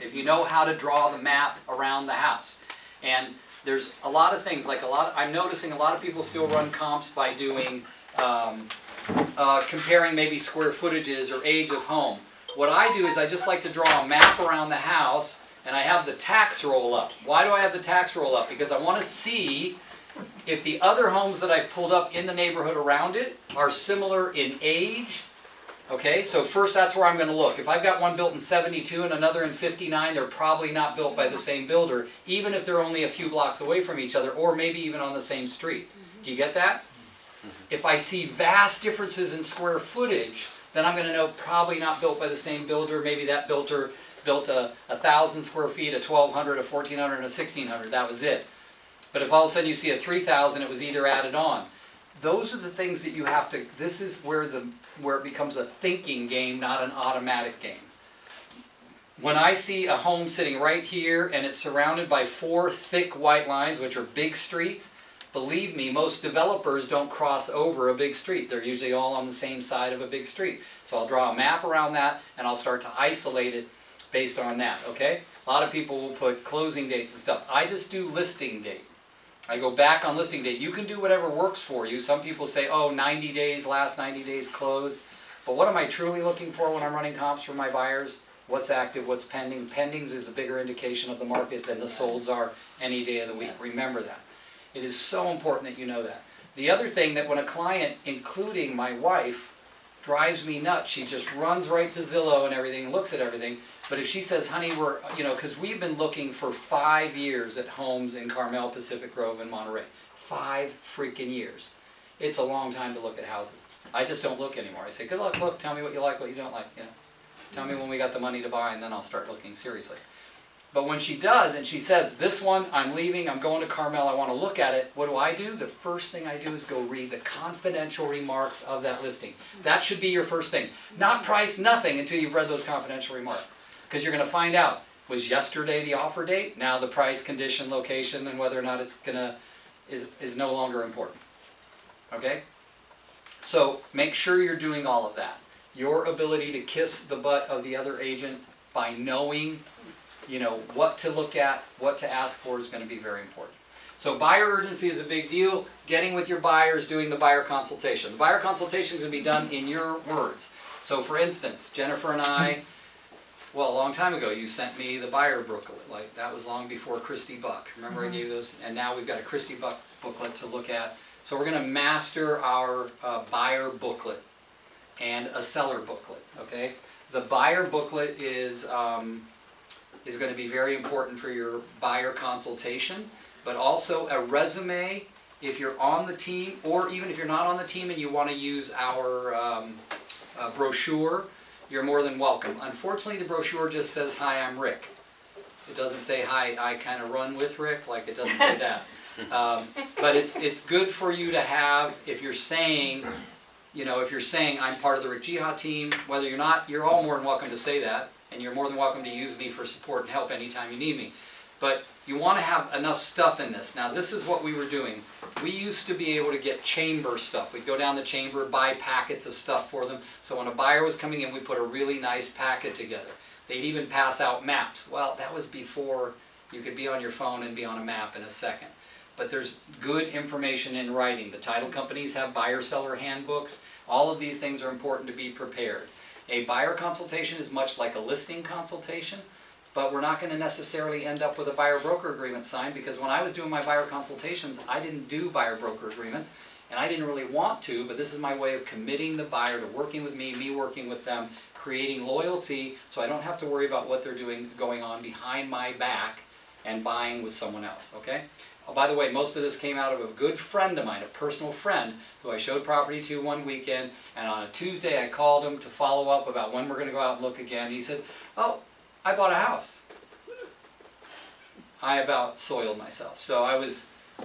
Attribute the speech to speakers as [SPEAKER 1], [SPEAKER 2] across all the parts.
[SPEAKER 1] if you know how to draw the map around the house. And there's a lot of things, like I'm noticing a lot of people still run comps by doing, comparing maybe square footages or age of home. What I do is I just like to draw a map around the house, and I have the tax roll up. Why do I have the tax roll up? Because I want to see if the other homes that I've pulled up in the neighborhood around it are similar in age. Okay, so first that's where I'm going to look. If I've got one built in 72 and another in 59, they're probably not built by the same builder, even if they're only a few blocks away from each other, or maybe even on the same street. Do you get that? If I see vast differences in square footage, then I'm going to know probably not built by the same builder. Maybe that builder built a 1,000 square feet, a 1,200, a 1,400, and a 1,600. That was it. But if all of a sudden you see a 3,000, it was either added on. Those are the things that you have to, this is where it becomes a thinking game, not an automatic game. When I see a home sitting right here and it's surrounded by 4 thick white lines, which are big streets, believe me, most developers don't cross over a big street. They're usually all on the same side of a big street. So I'll draw a map around that and I'll start to isolate it based on that, okay? A lot of people will put closing dates and stuff. I just do listing date. I go back on listing date. You can do whatever works for you. Some people say, oh, 90 days, last 90 days closed. But what am I truly looking for when I'm running comps for my buyers? What's active, what's pending? Pendings is a bigger indication of the market than the solds are any day of the week. Yes. Remember that. It is so important that you know that. The other thing that when a client, including my wife, drives me nuts, she just runs right to Zillow and everything and looks at everything. But if she says, honey, we're, because we've been looking for 5 years at homes in Carmel, Pacific Grove, and Monterey. 5 freaking years. It's a long time to look at houses. I just don't look anymore. I say, good luck, look, tell me what you like, what you don't like. Tell me when we got the money to buy, and then I'll start looking seriously. But when she does, and she says, this one, I'm leaving, I'm going to Carmel, I want to look at it, what do? The first thing I do is go read the confidential remarks of that listing. That should be your first thing. Not price, nothing until you've read those confidential remarks. Because you're going to find out, was yesterday the offer date? Now the price, condition, location, and whether or not it's is no longer important. Okay? So make sure you're doing all of that. Your ability to kiss the butt of the other agent by knowing, what to look at, what to ask for is going to be very important. So buyer urgency is a big deal. Getting with your buyers, doing the buyer consultation. The buyer consultation is going to be done in your words. So for instance, Jennifer and I, well, a long time ago, you sent me the buyer booklet. Like that was long before Christy Buck. Remember I gave those? And now we've got a Christy Buck booklet to look at. So we're going to master our buyer booklet and a seller booklet. Okay, the buyer booklet is going to be very important for your buyer consultation, but also a resume if you're on the team, or even if you're not on the team and you want to use our brochure. You're more than welcome. Unfortunately, the brochure just says, hi, I'm Rick. It doesn't say, hi, I kind of run with Rick, like it doesn't say that. But it's good for you to have, if you're saying, I'm part of the Rick Jihad team, whether you're not, you're all more than welcome to say that, and you're more than welcome to use me for support and help anytime you need me. But you want to have enough stuff in this. Now, this is what we were doing. We used to be able to get chamber stuff. We'd go down the chamber, buy packets of stuff for them. So when a buyer was coming in, we put a really nice packet together. They'd even pass out maps. Well, that was before you could be on your phone and be on a map in a second. But there's good information in writing. The title companies have buyer-seller handbooks. All of these things are important to be prepared. A buyer consultation is much like a listing consultation. But we're not going to necessarily end up with a buyer-broker agreement signed, because when I was doing my buyer consultations, I didn't do buyer-broker agreements, and I didn't really want to, but this is my way of committing the buyer to working with me working with them, creating loyalty, so I don't have to worry about what they're doing going on behind my back and buying with someone else, okay? Oh, by the way, most of this came out of a good friend of mine, a personal friend, who I showed property to one weekend, and on a Tuesday I called him to follow up about when we're going to go out and look again. He said, oh, I bought a house. I about soiled myself. So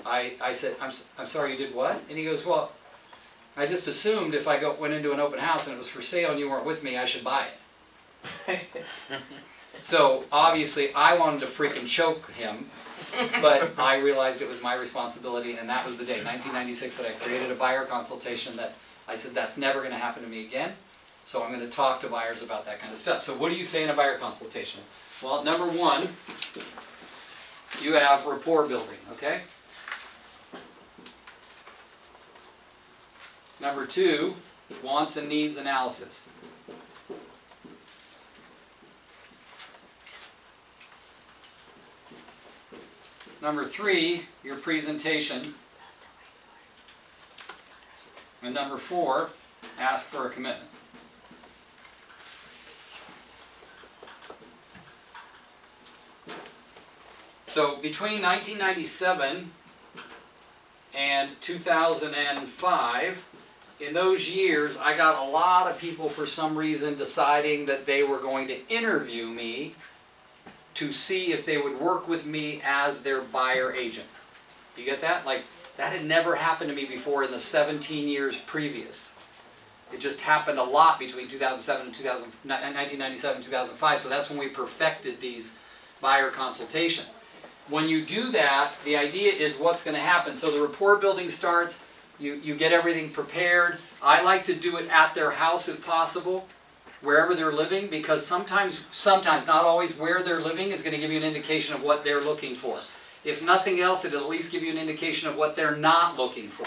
[SPEAKER 1] I said, I'm sorry, you did what? And he goes, well, I just assumed if I went into an open house and it was for sale and you weren't with me, I should buy it. So obviously I wanted to freaking choke him, but I realized it was my responsibility, and that was the day, 1996, that I created a buyer consultation that I said, that's never going to happen to me again. So I'm going to talk to buyers about that kind of stuff. So what do you say in a buyer consultation? Well, number one, you have rapport building, okay? Number two, wants and needs analysis. Number three, your presentation. And number four, ask for a commitment. So between 1997 and 2005, in those years, I got a lot of people for some reason deciding that they were going to interview me to see if they would work with me as their buyer agent. You get that? Like, that had never happened to me before in the 17 years previous. It just happened a lot between 2007 and 1997 and 2005, so that's when we perfected these buyer consultations. When you do that, the idea is what's going to happen. So the rapport building starts, you get everything prepared. I like to do it at their house if possible, wherever they're living, because sometimes, not always, where they're living is going to give you an indication of what they're looking for. If nothing else, it'll at least give you an indication of what they're not looking for.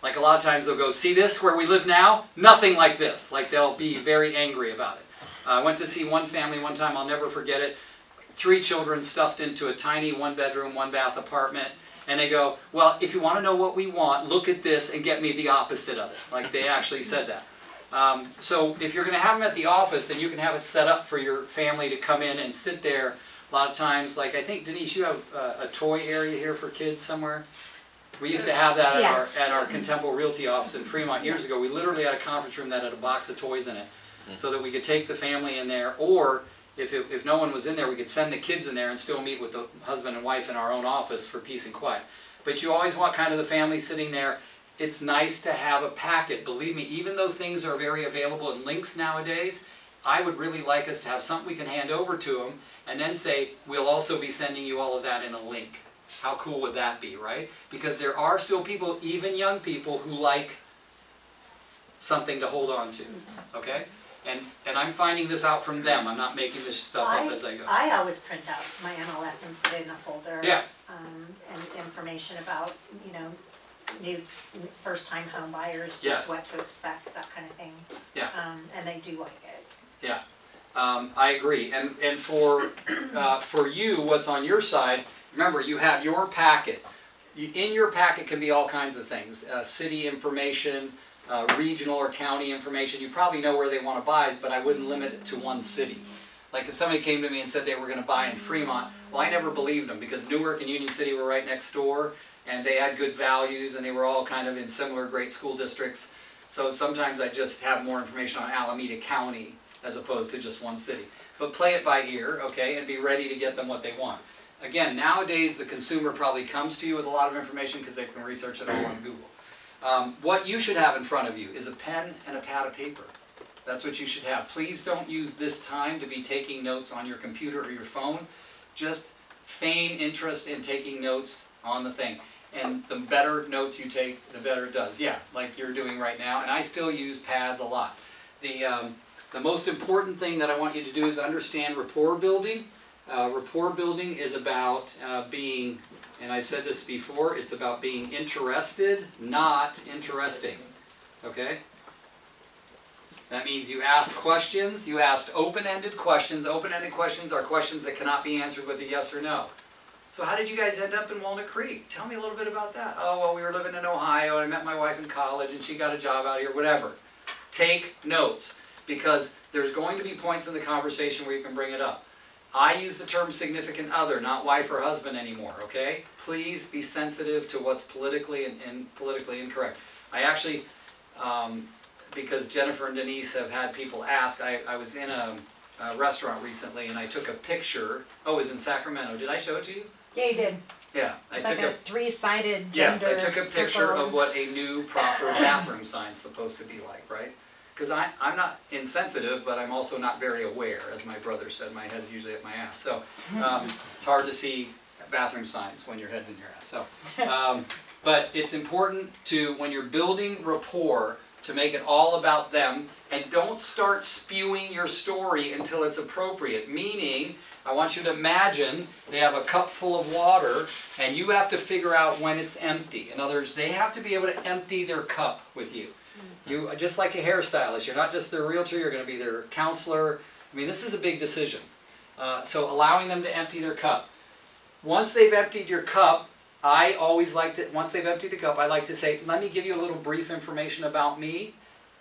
[SPEAKER 1] Like a lot of times they'll go, see this where we live now? Nothing like this. Like they'll be very angry about it. I went to see one family one time, I'll never forget it. 3 children stuffed into a tiny 1-bedroom, 1-bath apartment. And they go, well, if you want to know what we want, look at this and get me the opposite of it. Like they actually said that. So if you're going to have them at the office, then you can have it set up for your family to come in and sit there. A lot of times, like I think, Denise, you have a toy area here for kids somewhere? We used to have that at our Contempo Realty office in Fremont years ago. We literally had a conference room that had a box of toys in it so that we could take the family in there, or if no one was in there, we could send the kids in there and still meet with the husband and wife in our own office for peace and quiet. But you always want kind of the family sitting there. It's nice to have a packet. Believe me, even though things are very available in links nowadays, I would really like us to have something we can hand over to them and then say, we'll also be sending you all of that in a link. How cool would that be, right? Because there are still people, even young people, who like something to hold on to, okay? And I'm finding this out from them. I'm not making this stuff up as I go.
[SPEAKER 2] I always print out my MLS and put it in a folder.
[SPEAKER 1] Yeah.
[SPEAKER 2] And information about, new first-time home buyers,
[SPEAKER 1] Yes.
[SPEAKER 2] just what to expect, that kind of thing.
[SPEAKER 1] Yeah.
[SPEAKER 2] And they do like it.
[SPEAKER 1] Yeah, I agree. And for you, what's on your side, remember you have your packet. In your packet can be all kinds of things. City information, regional or county information. You probably know where they want to buy, but I wouldn't limit it to one city. Like if somebody came to me and said they were going to buy in Fremont, well, I never believed them because Newark and Union City were right next door and they had good values and they were all kind of in similar great school districts. So sometimes I just have more information on Alameda County as opposed to just one city. But play it by ear, okay, and be ready to get them what they want. Again, nowadays the consumer probably comes to you with a lot of information because they can research it all on Google. What you should have in front of you is a pen and a pad of paper. That's what you should have. Please don't use this time to be taking notes on your computer or your phone. Just feign interest in taking notes on the thing. And the better notes you take, the better it does. Yeah, like you're doing right now. And I still use pads a lot. The most important thing that I want you to do is understand rapport building. Rapport building is about being, and I've said this before, it's about being interested, not interesting. Okay? That means you ask questions, you ask open-ended questions. Open-ended questions are questions that cannot be answered with a yes or no. So how did you guys end up in Walnut Creek? Tell me a little bit about that. Oh, well, we were living in Ohio, and I met my wife in college, and she got a job out here, whatever. Take notes, because there's going to be points in the conversation where you can bring it up. I use the term significant other, not wife or husband anymore, okay? Please be sensitive to what's politically and politically incorrect. I actually, because Jennifer and Denise have had people ask, I was in a restaurant recently and I took a picture. Oh, it was in Sacramento. Did I show it to you?
[SPEAKER 2] Yeah, you did.
[SPEAKER 1] Yeah, I
[SPEAKER 2] It's
[SPEAKER 1] took
[SPEAKER 2] like a 3-sided gender.
[SPEAKER 1] Yes, I took a picture
[SPEAKER 2] circle.
[SPEAKER 1] of what a new proper bathroom sign's supposed to be like, right? Because I'm not insensitive, but I'm also not very aware. As my brother said, my head's usually at my ass. So it's hard to see bathroom signs when your head's in your ass. So, but it's important to, when you're building rapport, to make it all about them, and don't start spewing your story until it's appropriate. Meaning, I want you to imagine they have a cup full of water and you have to figure out when it's empty. In other words, they have to be able to empty their cup with you. You, just like a hairstylist, you're not just their realtor, you're going to be their counselor. I mean, this is a big decision. So allowing them to empty their cup. Once they've emptied your cup, I always like to, once they've emptied the cup, I like to say, let me give you a little brief information about me.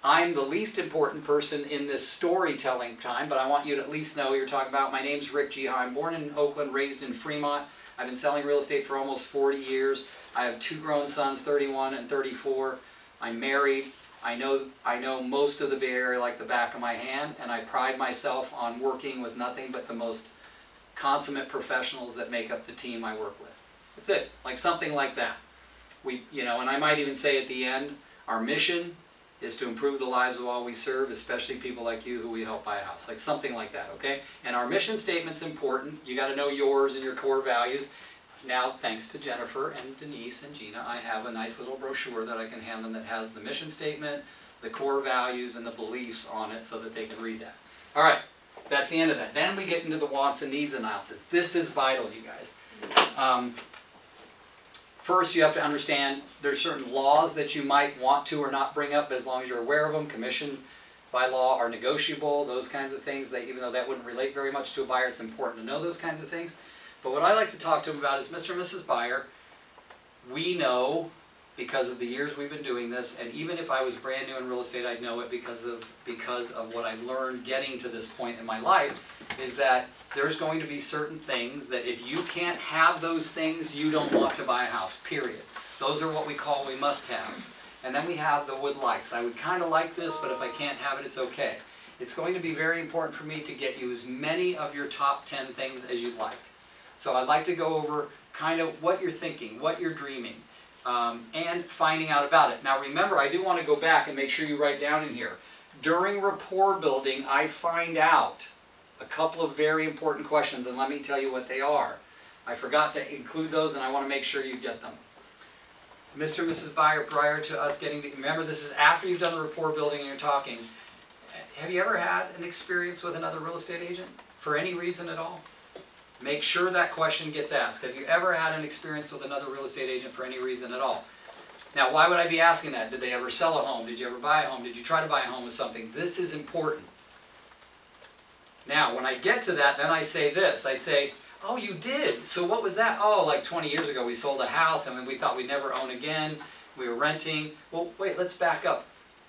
[SPEAKER 1] I'm the least important person in this storytelling time, but I want you to at least know you're talking about. My name's Rick G. I'm born in Oakland, raised in Fremont. I've been selling real estate for almost 40 years. I have 2 grown sons, 31 and 34. I'm married. I know most of the Bay Area like the back of my hand, and I pride myself on working with nothing but the most consummate professionals that make up the team I work with. That's it, like something like that. And I might even say at the end, our mission is to improve the lives of all we serve, especially people like you who we help buy a house. Like something like that, okay? And our mission statement's important. You got to know yours and your core values. Now, thanks to Jennifer and Denise and Gina, I have a nice little brochure that I can hand them that has the mission statement, the core values, and the beliefs on it so that they can read that. All right, that's the end of that. Then we get into the wants and needs analysis. This is vital, you guys. First, you have to understand there's certain laws that you might want to or not bring up, but as long as you're aware of them, commission by law are negotiable, those kinds of things, that even though that wouldn't relate very much to a buyer, it's important to know those kinds of things. But what I like to talk to them about is, Mr. and Mrs. Buyer, we know, because of the years we've been doing this, and even if I was brand new in real estate, I'd know it because of what I've learned getting to this point in my life, is that there's going to be certain things that if you can't have those things, you don't want to buy a house, period. Those are what we call we must-haves. And then we have the would likes. I would kind of like this, but if I can't have it, it's okay. It's going to be very important for me to get you as many of your top 10 things as you'd like. So I'd like to go over kind of what you're thinking, what you're dreaming, and finding out about it. Now remember, I do want to go back and make sure you write down in here. During rapport building, I find out a couple of very important questions, and let me tell you what they are. I forgot to include those, and I want to make sure you get them. Mr. and Mrs. Buyer, prior to us getting to, remember this is after you've done the rapport building and you're talking. Have you ever had an experience with another real estate agent for any reason at all? Make sure that question gets asked. Have you ever had an experience with another real estate agent for any reason at all? Now, why would I be asking that? Did they ever sell a home? Did you ever buy a home? Did you try to buy a home with something? This is important. Now, when I get to that, then I say this. I say, oh, you did? So what was that? Oh, like 20 years ago, we sold a house, and then we thought we'd never own again. We were renting. Well, wait, let's back up.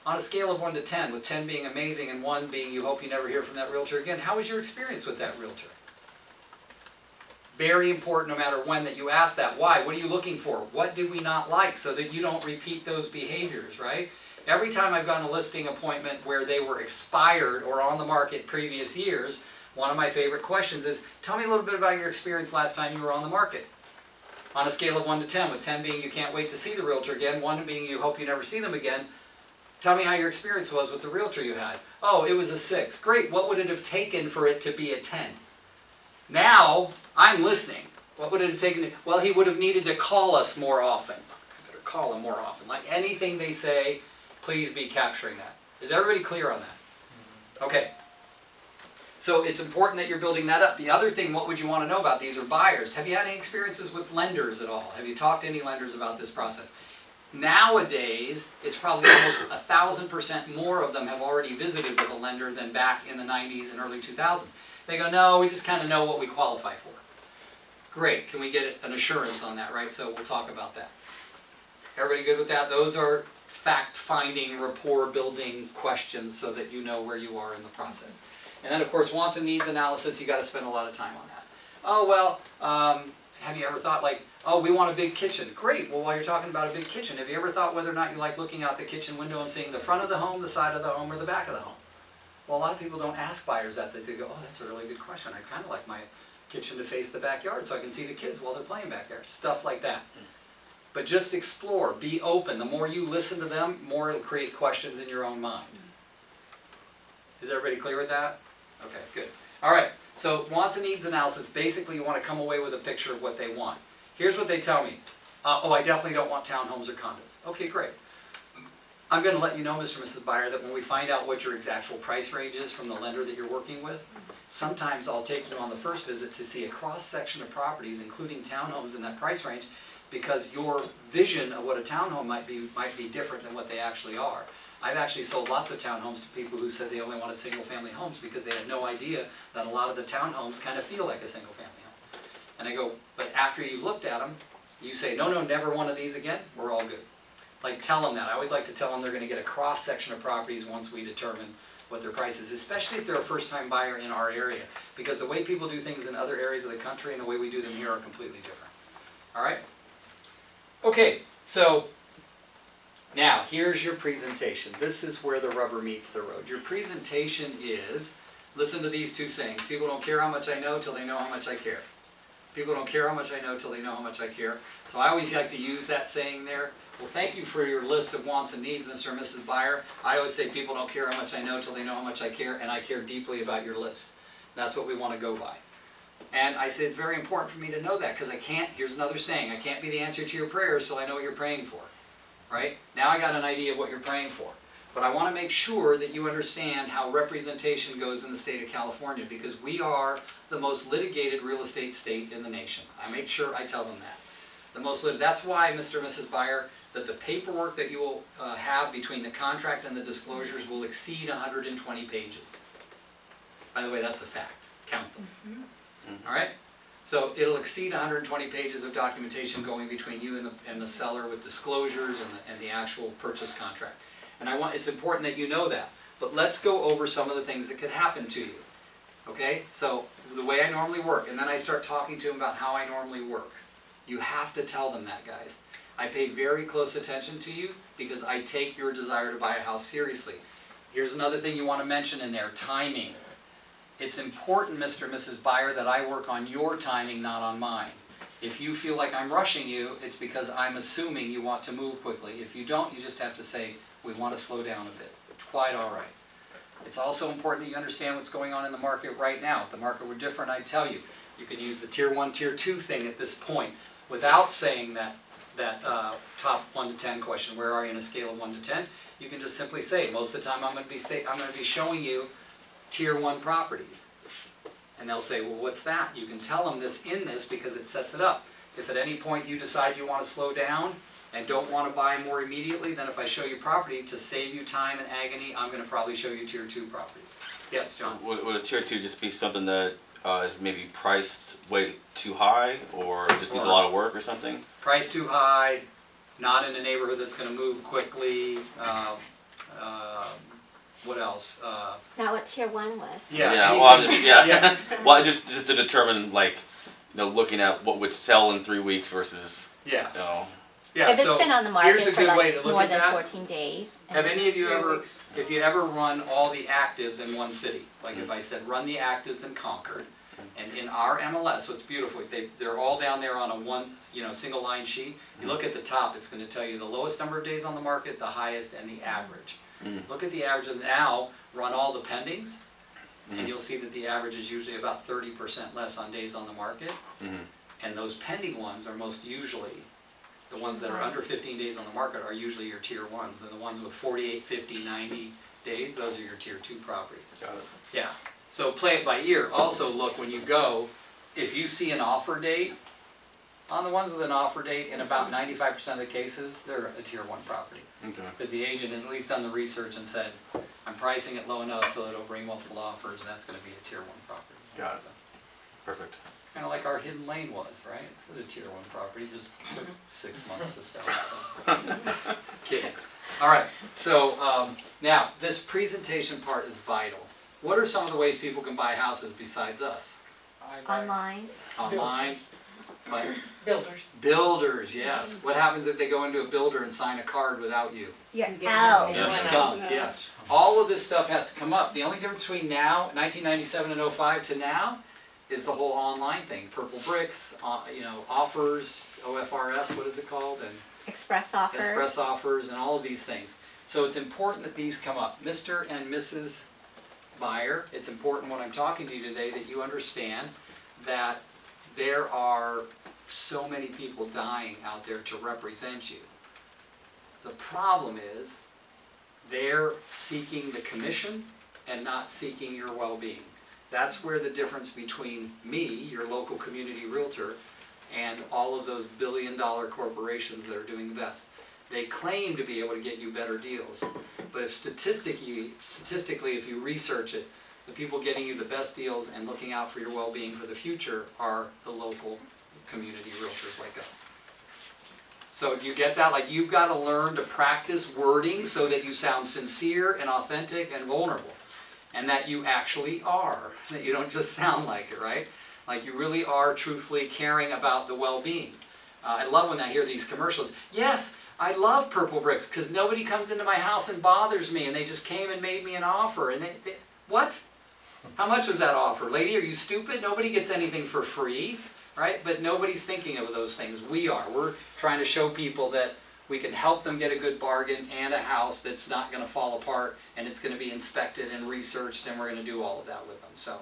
[SPEAKER 1] On a scale of 1 to 10, with 10 being amazing and 1 being you hope you never hear from that realtor again, how was your experience with that realtor? Very important no matter when that you ask that. Why? What are you looking for? What did we not like so that you don't repeat those behaviors, right? Every time I've gotten a listing appointment where they were expired or on the market previous years, one of my favorite questions is, tell me a little bit about your experience last time you were on the market. On a scale of 1 to 10, with 10 being you can't wait to see the realtor again, 1 being you hope you never see them again, tell me how your experience was with the realtor you had. Oh, it was a 6. Great. What would it have taken for it to be a 10? Now, I'm listening. What would it have taken? Well, he would have needed to call us more often. I better call him more often. Like anything they say, please be capturing that. Is everybody clear on that? Okay. So it's important that you're building that up. The other thing, what would you want to know about? These are buyers. Have you had any experiences with lenders at all? Have you talked to any lenders about this process? Nowadays, it's probably almost 1,000% more of them have already visited with a lender than back in the 90s and early 2000s. They go, no, we just kind of know what we qualify for. Great, can we get an assurance on that, right? So we'll talk about that. Everybody good with that? Those are fact-finding, rapport-building questions so that you know where you are in the process. And then, of course, wants and needs analysis, you got to spend a lot of time on that. Oh, well, have you ever thought like, oh, we want a big kitchen. Great, well, while you're talking about a big kitchen, have you ever thought whether or not you like looking out the kitchen window and seeing the front of the home, the side of the home, or the back of the home? Well, a lot of people don't ask buyers that. They go, oh, that's a really good question. I kind of like my kitchen to face the backyard so I can see the kids while they're playing back there. Stuff like that. But just explore. Be open. The more you listen to them, more it'll create questions in your own mind. Is everybody clear with that? Okay, good. All right, so wants and needs analysis. Basically, you want to come away with a picture of what they want. Here's what they tell me. Oh, I definitely don't want townhomes or condos. Okay, great. I'm gonna let you know, Mr. and Mrs. Buyer, that when we find out what your actual price range is from the lender that you're working with, sometimes I'll take you on the first visit to see a cross-section of properties, including townhomes in that price range, because your vision of what a townhome might be different than what they actually are. I've actually sold lots of townhomes to people who said they only wanted single-family homes because they had no idea that a lot of the townhomes kind of feel like a single-family home. And I go, but after you've looked at them, you say, no, never one of these again, we're all good. Like, tell them that. I always like to tell them they're going to get a cross-section of properties once we determine what their price is, especially if they're a first-time buyer in our area, because the way people do things in other areas of the country and the way we do them here are completely different. All right? Okay, so now here's your presentation. This is where the rubber meets the road. Your presentation is, listen to these two sayings. People don't care how much I know till they know how much I care. People don't care how much I know till they know how much I care. So I always like to use that saying there. Well, thank you for your list of wants and needs, Mr. and Mrs. Buyer. I always say people don't care how much I know till they know how much I care, and I care deeply about your list. That's what we want to go by. And I say it's very important for me to know that, because I can't, here's another saying, I can't be the answer to your prayers till I know what you're praying for. Right? Now I got an idea of what you're praying for. But I want to make sure that you understand how representation goes in the state of California, because we are the most litigated real estate state in the nation. I make sure I tell them that. That's why, Mr. and Mrs. Buyer, that the paperwork that you will have between the contract and the disclosures will exceed 120 pages. By the way, that's a fact. Count them. All right? So it'll exceed 120 pages of documentation going between you and the seller with disclosures and the actual purchase contract. And it's important that you know that. But let's go over some of the things that could happen to you. Okay? So the way I normally work, and then I start talking to them about how I normally work. You have to tell them that, guys. I pay very close attention to you because I take your desire to buy a house seriously. Here's another thing you want to mention in there, timing. It's important, Mr. and Mrs. Buyer, that I work on your timing, not on mine. If you feel like I'm rushing you, it's because I'm assuming you want to move quickly. If you don't, you just have to say, we want to slow down a bit. Quite all right. It's also important that you understand what's going on in the market right now. If the market were different, I'd tell you. You could use the Tier 1, Tier 2 thing at this point without saying that top 1 to 10 question, where are you in a scale of 1 to 10? You can just simply say, most of the time I'm going to be showing you Tier 1 properties. And they'll say, well, what's that? You can tell them this in this because it sets it up. If at any point you decide you want to slow down and don't want to buy more immediately, then if I show you property to save you time and agony, I'm going to probably show you Tier 2 properties. Yes, John?
[SPEAKER 3] Would a Tier 2 just be something that is maybe priced way too high, or just needs a lot of work or something?
[SPEAKER 1] Price too high, not in a neighborhood that's going to move quickly. What else?
[SPEAKER 4] Not what Tier 1 was.
[SPEAKER 1] Yeah.
[SPEAKER 3] Yeah. Well, just to determine, like, looking at what would sell in 3 weeks versus,
[SPEAKER 1] Yeah.
[SPEAKER 4] If it's
[SPEAKER 1] so
[SPEAKER 4] been on the
[SPEAKER 1] here's
[SPEAKER 4] market
[SPEAKER 1] a
[SPEAKER 4] for
[SPEAKER 1] good way to
[SPEAKER 4] like
[SPEAKER 1] look
[SPEAKER 4] more
[SPEAKER 1] at
[SPEAKER 4] than
[SPEAKER 1] that.
[SPEAKER 4] 14 days.
[SPEAKER 1] Have any of you
[SPEAKER 2] 3
[SPEAKER 1] ever,
[SPEAKER 2] weeks.
[SPEAKER 1] if you ever run all the actives in one city, like if I said run the actives in Concord, and in our MLS, what's beautiful, they're all down there on a single line sheet. You look at the top, it's going to tell you the lowest number of days on the market, the highest, and the average. Look at the average, and now run all the pendings, and you'll see that the average is usually about 30% less on days on the market. And those pending ones are most usually, the ones that are under 15 days on the market are usually your Tier 1s, and the ones with 48, 50, 90 days, those are your Tier 2 properties.
[SPEAKER 3] got it.
[SPEAKER 1] Yeah, so play it by ear. Also look, when you go, if you see an offer date, on the ones with an offer date, in about 95% of the cases, they're a Tier 1 property.
[SPEAKER 3] Okay.
[SPEAKER 1] Because the agent has at least done the research and said, I'm pricing it low enough so it'll bring multiple offers, and that's going to be a Tier 1 property.
[SPEAKER 3] Got it. Perfect.
[SPEAKER 1] Kind of like our Hidden Lane was, right? It was a Tier 1 property, just took 6 months to sell. So. Kidding. All right, so now this presentation part is vital. What are some of the ways people can buy houses besides us?
[SPEAKER 4] Online.
[SPEAKER 1] Online? But
[SPEAKER 2] Builders.
[SPEAKER 1] builders, yes. What happens if they go into a builder and sign a card without you?
[SPEAKER 4] You're
[SPEAKER 2] Get
[SPEAKER 4] out.
[SPEAKER 2] it.
[SPEAKER 3] Yeah.
[SPEAKER 1] Stumped, yes. All of this stuff has to come up. The only difference between now, 1997 and 05 to now, is the whole online thing. Purple bricks, offers, OFRS, what is it called? And
[SPEAKER 4] Express offers.
[SPEAKER 1] express offers, and all of these things. So it's important that these come up. Mr. and Mrs. Buyer, it's important when I'm talking to you today that you understand that there are so many people dying out there to represent you. The problem is They're seeking the commission and not seeking your well-being. That's where the difference between me, your local community realtor, and all of those billion-dollar corporations that are doing the best. They claim to be able to get you better deals, but if statistically, if you research it, the people getting you the best deals and looking out for your well-being for the future are the local community realtors like us. So do you get that? Like, you've got to learn to practice wording so that you sound sincere and authentic and vulnerable, and that you actually are, that you don't just sound like it, right? Like you really are truthfully caring about the well-being. I love when I hear these commercials. Yes, I love Purple Bricks because nobody comes into my house and bothers me, and they just came and made me an offer. And what? How much was that offer? Lady, are you stupid? Nobody gets anything for free, right? But nobody's thinking of those things. We are. We're trying to show people that we can help them get a good bargain and a house that's not going to fall apart, and it's going to be inspected and researched, and we're going to do all of that with them. So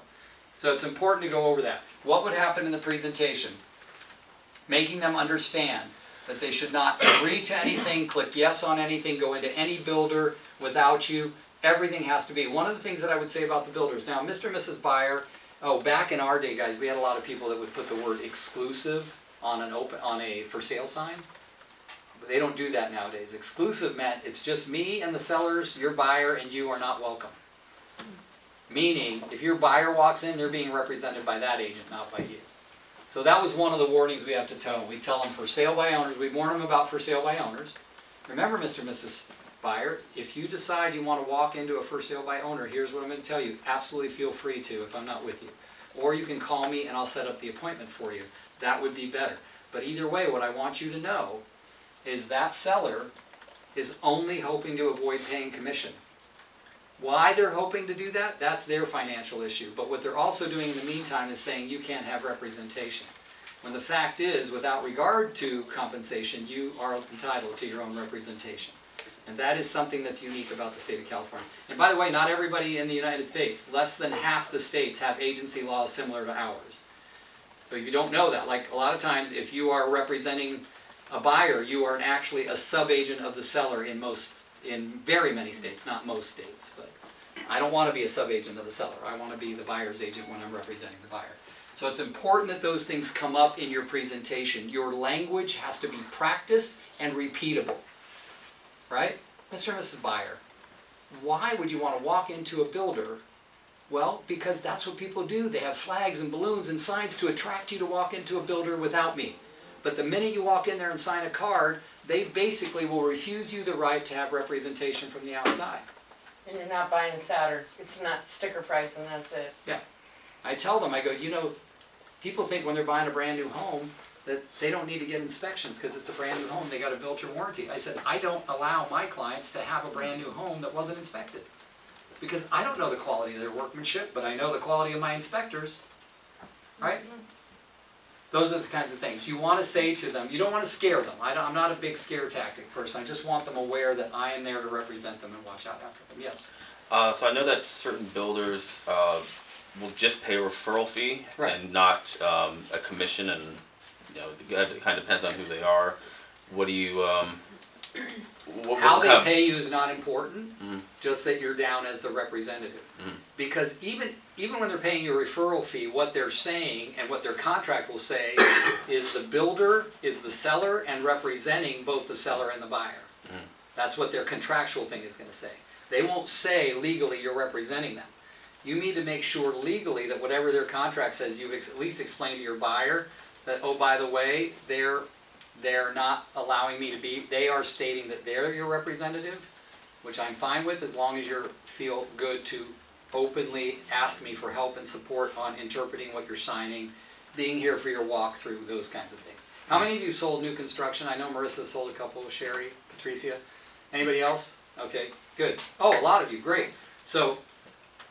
[SPEAKER 1] it's important to go over that. What would happen in the presentation? Making them understand that they should not agree to anything, click yes on anything, go into any builder without you. Everything has to be. One of the things that I would say about the builders, now Mr. and Mrs. Buyer, back in our day, guys, we had a lot of people that would put the word exclusive on a for sale sign. But they don't do that nowadays. Exclusive meant it's just me and the sellers, your buyer, and you are not welcome. Meaning, if your buyer walks in, they're being represented by that agent, not by you. So that was one of the warnings we have to tell them. We tell them for sale by owners. We warn them about for sale by owners. Remember, Mr. and Mrs. Buyer, if you decide you want to walk into a for sale by owner, here's what I'm going to tell you. Absolutely feel free to if I'm not with you. Or you can call me and I'll set up the appointment for you. That would be better. But either way, what I want you to know is that seller is only hoping to avoid paying commission. Why they're hoping to do that, that's their financial issue. But what they're also doing in the meantime is saying you can't have representation. When the fact is, without regard to compensation, you are entitled to your own representation. And that is something that's unique about the state of California. And by the way, not everybody in the United States, less than half the states have agency laws similar to ours. So if you don't know that, like a lot of times if you are representing a buyer, you are actually a sub-agent of the seller in very many states, not most states. But I don't want to be a sub-agent of the seller. I want to be the buyer's agent when I'm representing the buyer. So it's important that those things come up in your presentation. Your language has to be practiced and repeatable. Right? Mr. and Mrs. Buyer, why would you want to walk into a builder? Well, because that's what people do. They have flags and balloons and signs to attract you to walk into a builder without me. But the minute you walk in there and sign a card, they basically will refuse you the right to have representation from the outside.
[SPEAKER 5] And you're not buying a Saturn. It's not sticker price and that's it.
[SPEAKER 1] Yeah. I tell them, I go, people think when they're buying a brand new home that they don't need to get inspections because it's a brand new home. They got a built-in warranty. I said, I don't allow my clients to have a brand new home that wasn't inspected. Because I don't know the quality of their workmanship, but I know the quality of my inspectors. Right? Those are the kinds of things. You want to say to them, you don't want to scare them. I'm not a big scare tactic person. I just want them aware that I am there to represent them and watch out after them. Yes?
[SPEAKER 3] So I know that certain builders will just pay a referral fee
[SPEAKER 1] Right.
[SPEAKER 3] and not a commission, and it kind of depends on who they are. What do you?
[SPEAKER 1] How they pay you is not important,
[SPEAKER 3] Mm-hmm.
[SPEAKER 1] just that you're down as the representative.
[SPEAKER 3] Mm-hmm.
[SPEAKER 1] Because even when they're paying you a referral fee, what they're saying and what their contract will say is the builder is the seller and representing both the seller and the buyer.
[SPEAKER 3] Mm-hmm.
[SPEAKER 1] That's what their contractual thing is going to say. They won't say legally you're representing them. You need to make sure legally that whatever their contract says, you've at least explained to your buyer that, oh, by the way, they're not allowing me to be, they are stating that they're your representative, which I'm fine with as long as you feel good to openly ask me for help and support on interpreting what you're signing, being here for your walkthrough, those kinds of things. How many of you sold new construction? I know Marissa sold a couple, Sherry, Patricia. Anybody else? Okay, good. Oh, a lot of you, great. So,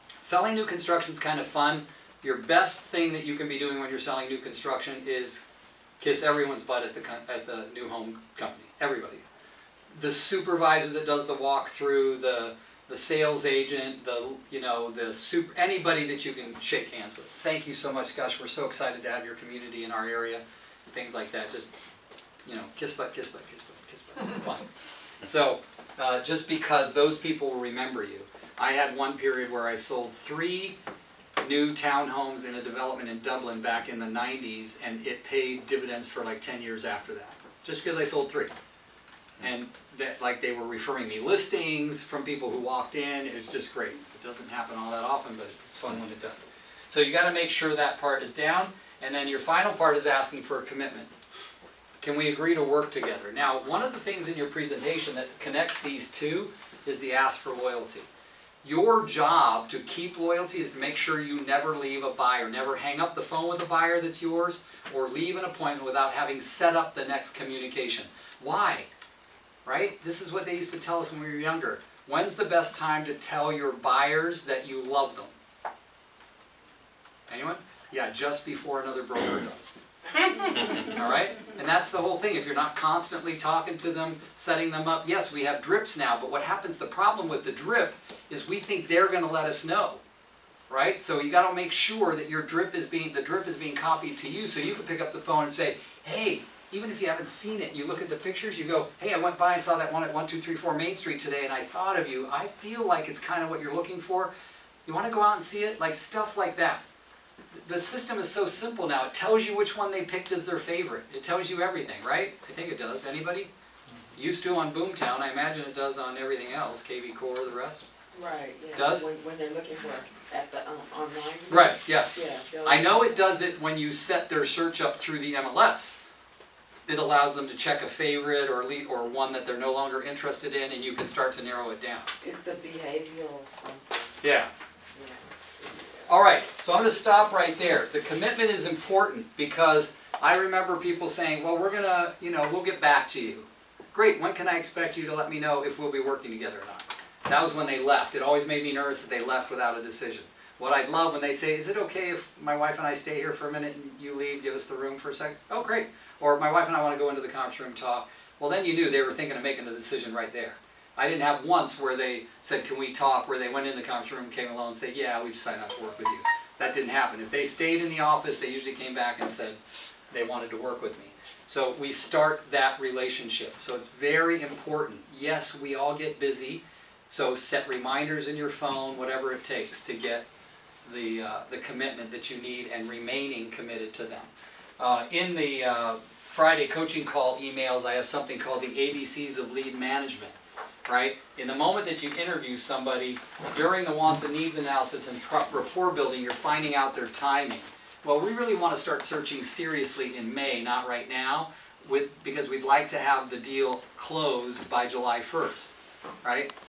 [SPEAKER 1] selling new construction is kind of fun. Your best thing that you can be doing when you're selling new construction is kiss everyone's butt at the new home company. Everybody. The supervisor that does the walkthrough, the sales agent, anybody that you can shake hands with. Thank you so much. Gosh, we're so excited to have your community in our area. Things like that. Just, kiss butt, kiss butt, kiss butt, kiss butt. It's fun. So, just because those people will remember you. I had one period where I sold 3 new townhomes in a development in Dublin back in the 90s, and it paid dividends for like 10 years after that. Just because I sold 3. And that, like, they were referring me listings from people who walked in. It was just great. It doesn't happen all that often, but it's fun when it does. So you got to make sure that part is down, and then your final part is asking for a commitment. Can we agree to work together? Now, one of the things in your presentation that connects these two is the ask for loyalty. Your job to keep loyalty is to make sure you never leave a buyer, never hang up the phone with a buyer that's yours, or leave an appointment without having set up the next communication. Why? Right? This is what they used to tell us when we were younger. When's the best time to tell your buyers that you love them? Anyone? Yeah, just before another broker does. All right? And that's the whole thing. If you're not constantly talking to them, setting them up, yes, we have drips now, but what happens, the problem with the drip is we think they're going to let us know. Right? So you got to make sure that the drip is being copied to you, so you can pick up the phone and say, hey, even if you haven't seen it, you look at the pictures, you go, hey, I went by and saw that one at 1234 Main Street today, and I thought of you. I feel like it's kind of what you're looking for. You want to go out and see it? Like stuff like that. The system is so simple now. It tells you which one they picked as their favorite. It tells you everything, right? I think it does. Anybody? Used to on Boomtown. I imagine it does on everything else. KV Core, the rest.
[SPEAKER 6] Right, yeah.
[SPEAKER 1] Does?
[SPEAKER 6] When they're looking for at the online.
[SPEAKER 1] Right, yeah.
[SPEAKER 6] Yeah. they'll-
[SPEAKER 1] I know it does it when you set their search up through the MLS. It allows them to check a favorite or one that they're no longer interested in, and you can start to narrow it down.
[SPEAKER 6] It's the behavioral something.
[SPEAKER 1] Yeah.
[SPEAKER 6] Yeah.
[SPEAKER 1] All right, so I'm going to stop right there. The commitment is important because I remember people saying, well, we're going to, we'll get back to you. Great, when can I expect you to let me know if we'll be working together or not? That was when they left. It always made me nervous that they left without a decision. What I'd love when they say, is it okay if my wife and I stay here for a minute and you leave, give us the room for a second? Oh, great. Or my wife and I want to go into the conference room and talk. Well, then you knew they were thinking of making the decision right there. I didn't have once where they said, can we talk, where they went in the conference room, came alone and said, yeah, we decided not to work with you. That didn't happen. If they stayed in the office, they usually came back and said they wanted to work with me. So we start that relationship. So it's very important. Yes, we all get busy. So set reminders in your phone, whatever it takes to get the commitment that you need and remaining committed to them. In the Friday coaching call emails, I have something called the ABCs of lead management. Right? In the moment that you interview somebody, during the wants and needs analysis and rapport building, you're finding out their timing. Well, we really want to start searching seriously in May, not right now, because we'd like to have the deal closed by July 1st. Right?